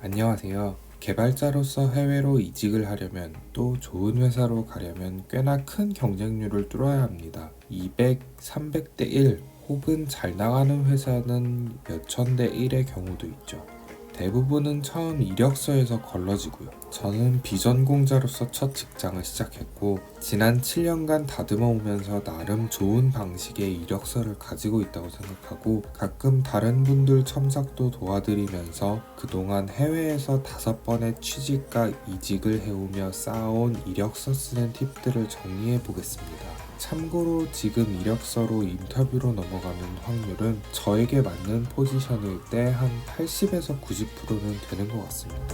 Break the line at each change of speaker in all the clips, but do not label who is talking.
안녕하세요. 개발자로서 해외로 이직을 하려면 또 좋은 회사로 가려면 꽤나 큰 경쟁률을 뚫어야 합니다. 200, 300대 1 혹은 잘 나가는 회사는 몇천 대 1의 경우도 있죠. 대부분은 처음 이력서에서 걸러지고요. 저는 비전공자로서 첫 직장을 시작했고 지난 7년간 다듬어 오면서 나름 좋은 방식의 이력서를 가지고 있다고 생각하고 가끔 다른 분들 첨삭도 도와드리면서 그동안 해외에서 5번의 취직과 이직을 해오며 쌓아온 이력서 쓰는 팁들을 정리해 보겠습니다. 참고로 지금 이력서로 인터뷰로 넘어가는 확률은 저에게 맞는 포지션일 때 한 80에서 90%는 되는 것 같습니다.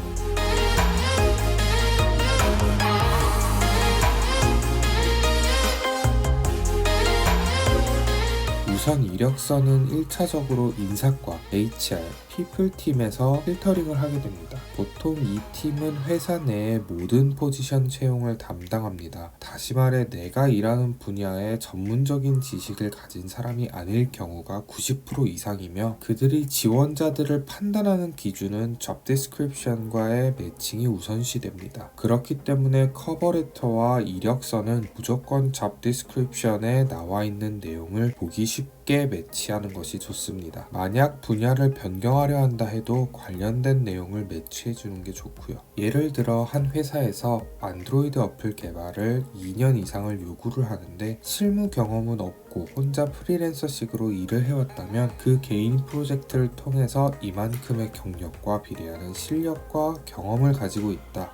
우선 이력서는 1차적으로 인사과, HR, 피플팀에서 필터링을 하게 됩니다. 보통 이 팀은 회사 내의 모든 포지션 채용을 담당합니다. 다시 말해 내가 일하는 분야에 전문적인 지식을 가진 사람이 아닐 경우가 90% 이상이며 그들이 지원자들을 판단하는 기준은 job description과의 매칭이 우선시됩니다. 그렇기 때문에 커버레터와 이력서는 무조건 job description에 나와 있는 내용을 보기 쉽게 매치하는 것이 좋습니다. 만약 분야를 변경하려 한다 해도 관련된 내용을 매치해 주는 게 좋고요. 예를 들어 한 회사에서 안드로이드 어플 개발을 2년 이상을 요구를 하는데 실무 경험은 없고 혼자 프리랜서식으로 일을 해왔다면 그 개인 프로젝트를 통해서 이만큼의 경력과 비례하는 실력과 경험을 가지고 있다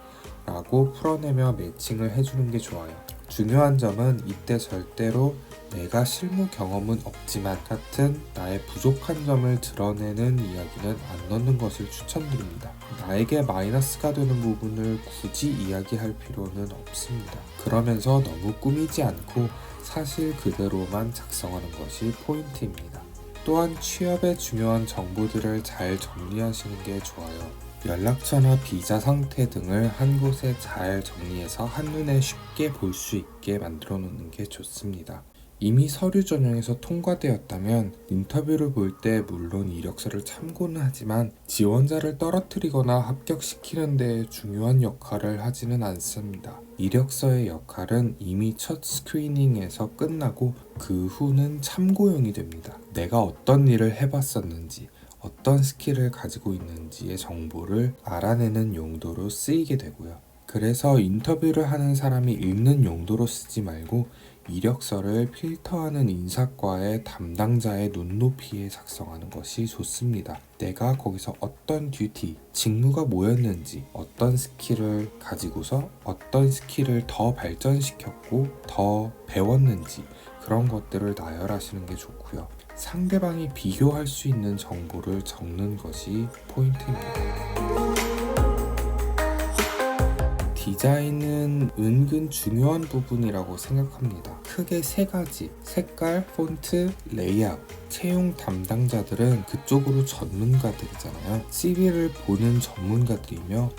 라고 풀어내며 매칭을 해주는 게 좋아요. 중요한 점은 이때 절대로 내가 실무 경험은 없지만 같은 나의 부족한 점을 드러내는 이야기는 안 넣는 것을 추천드립니다. 나에게 마이너스가 되는 부분을 굳이 이야기할 필요는 없습니다. 그러면서 너무 꾸미지 않고 사실 그대로만 작성하는 것이 포인트입니다. 또한 취업에 중요한 정보들을 잘 정리하시는 게 좋아요. 연락처나 비자 상태 등을 한 곳에 잘 정리해서 한눈에 쉽게 볼 수 있게 만들어 놓는 게 좋습니다. 이미 서류 전형에서 통과되었다면 인터뷰를 볼 때 물론 이력서를 참고는 하지만 지원자를 떨어뜨리거나 합격시키는 데 중요한 역할을 하지는 않습니다. 이력서의 역할은 이미 첫 스크리닝에서 끝나고 그 후는 참고용이 됩니다. 내가 어떤 일을 해봤었는지 어떤 스킬을 가지고 있는지의 정보를 알아내는 용도로 쓰이게 되고요. 그래서 인터뷰를 하는 사람이 읽는 용도로 쓰지 말고 이력서를 필터하는 인사과의 담당자의 눈높이에 작성하는 것이 좋습니다. 내가 거기서 어떤 듀티, 직무가 뭐였는지, 어떤 스킬을 가지고서 어떤 스킬을 더 발전시켰고 더 배웠는지 그런 것들을 나열하시는 게 좋고요. 상대방이 비교할 수 있는 정보를 적는 것이 포인트입니다. 디자인은 은근 중요한 부분이라고 생각합니다. 크게 3가지, 색깔, 폰트, 레이아웃. 채용 담당자들은 그쪽으로 전문가들이잖아요. CV를 보는 전문가들이며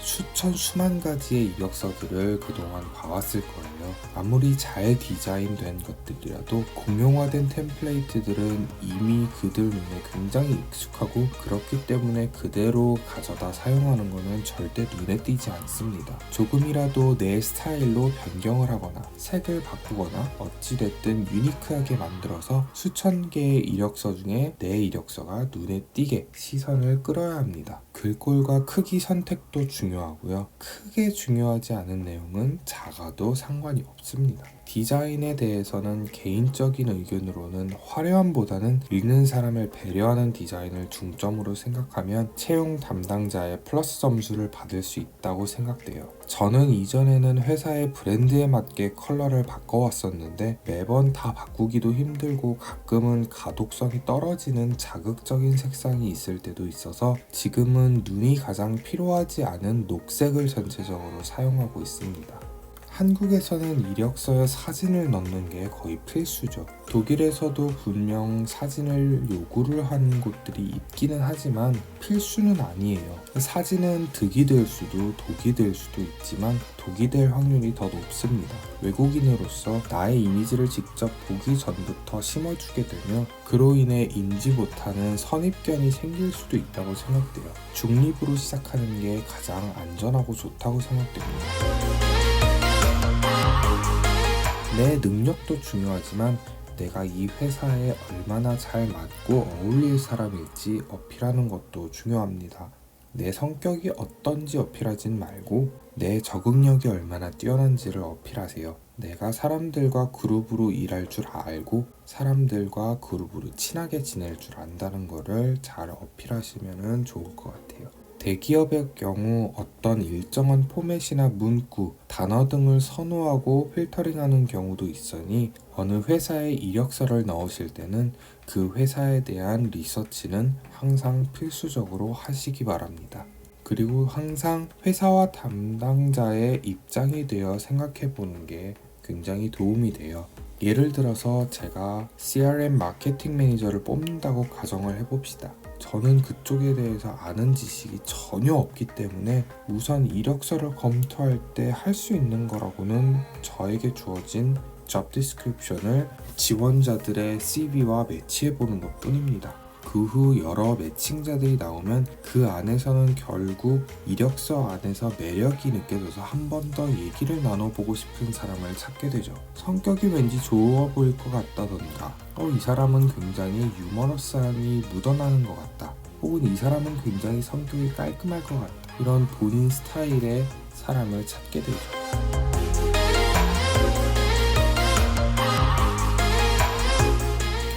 수만 가지의 이력서들을 그동안 봐왔을 거예요. 아무리 잘 디자인된 것들이라도 공용화된 템플레이트들은 이미 그들 눈에 굉장히 익숙하고 그렇기 때문에 그대로 가져다 사용하는 것은 절대 눈에 띄지 않습니다. 조금이라도 내 스타일로 변경을 하거나 색을 바꾸거나 어찌됐든 유니크하게 만들어서 수천 개의 이력서 중에 내 이력서가 눈에 띄게 시선을 끌어야 합니다. 글꼴과 크기 선택도 중요하고요. 크게 중요하지 않은 내용은 작아도 상관이 없습니다. 디자인에 대해서는 개인적인 의견으로는 화려함보다는 읽는 사람을 배려하는 디자인을 중점으로 생각하면 채용 담당자의 플러스 점수를 받을 수 있다고 생각돼요. 저는 이전에는 회사의 브랜드에 맞게 컬러를 바꿔왔었는데 매번 다 바꾸기도 힘들고 가끔은 가독성이 떨어지는 자극적인 색상이 있을 때도 있어서 지금은 눈이 가장 필요하지 않은 녹색을 전체적으로 사용하고 있습니다. 한국에서는 이력서에 사진을 넣는 게 거의 필수죠. 독일에서도 분명 사진을 요구를 하는 곳들이 있기는 하지만 필수는 아니에요. 사진은 득이 될 수도 독이 될 수도 있지만 독이 될 확률이 더 높습니다. 외국인으로서 나의 이미지를 직접 보기 전부터 심어주게 되면 그로 인해 인지 못하는 선입견이 생길 수도 있다고 생각돼요. 중립으로 시작하는 게 가장 안전하고 좋다고 생각됩니다. 내 능력도 중요하지만 내가 이 회사에 얼마나 잘 맞고 어울릴 사람일지 어필하는 것도 중요합니다. 내 성격이 어떤지 어필하진 말고 내 적응력이 얼마나 뛰어난지를 어필하세요. 내가 사람들과 그룹으로 일할 줄 알고 사람들과 그룹으로 친하게 지낼 줄 안다는 거를 잘 어필하시면 좋을 것 같아요. 대기업의 경우 어떤 일정한 포맷이나 문구, 단어 등을 선호하고 필터링하는 경우도 있으니 어느 회사에 이력서를 넣으실 때는 그 회사에 대한 리서치는 항상 필수적으로 하시기 바랍니다. 그리고 항상 회사와 담당자의 입장이 되어 생각해 보는 게 굉장히 도움이 돼요. 예를 들어서 제가 CRM 마케팅 매니저를 뽑는다고 가정을 해봅시다. 저는 그쪽에 대해서 아는 지식이 전혀 없기 때문에 우선 이력서를 검토할 때 할 수 있는 거라고는 저에게 주어진 job description을 지원자들의 CV와 매치해보는 것 뿐입니다. 그 후 여러 매칭자들이 나오면 그 안에서는 결국 이력서 안에서 매력이 느껴져서 한 번 더 얘기를 나눠보고 싶은 사람을 찾게 되죠. 성격이 왠지 좋아 보일 것 같다던가 이 사람은 굉장히 유머러스함이 묻어나는 것 같다. 혹은 이 사람은 굉장히 성격이 깔끔할 것 같다. 이런 본인 스타일의 사람을 찾게 되죠.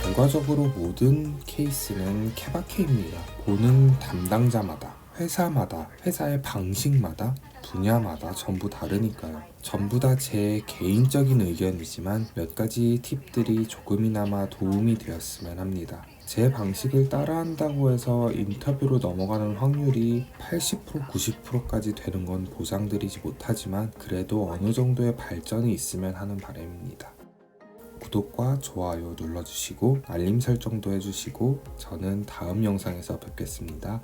결과적으로 모든 케이스는 케바케입니다. 보는 담당자마다, 회사마다, 회사의 방식마다, 분야마다 전부 다르니까요. 전부 다 제 개인적인 의견이지만 몇 가지 팁들이 조금이나마 도움이 되었으면 합니다. 제 방식을 따라한다고 해서 인터뷰로 넘어가는 확률이 80%, 90%까지 되는 건 보장드리지 못하지만 그래도 어느 정도의 발전이 있으면 하는 바람입니다. 구독과 좋아요 눌러주시고 알림 설정도 해주시고 저는 다음 영상에서 뵙겠습니다.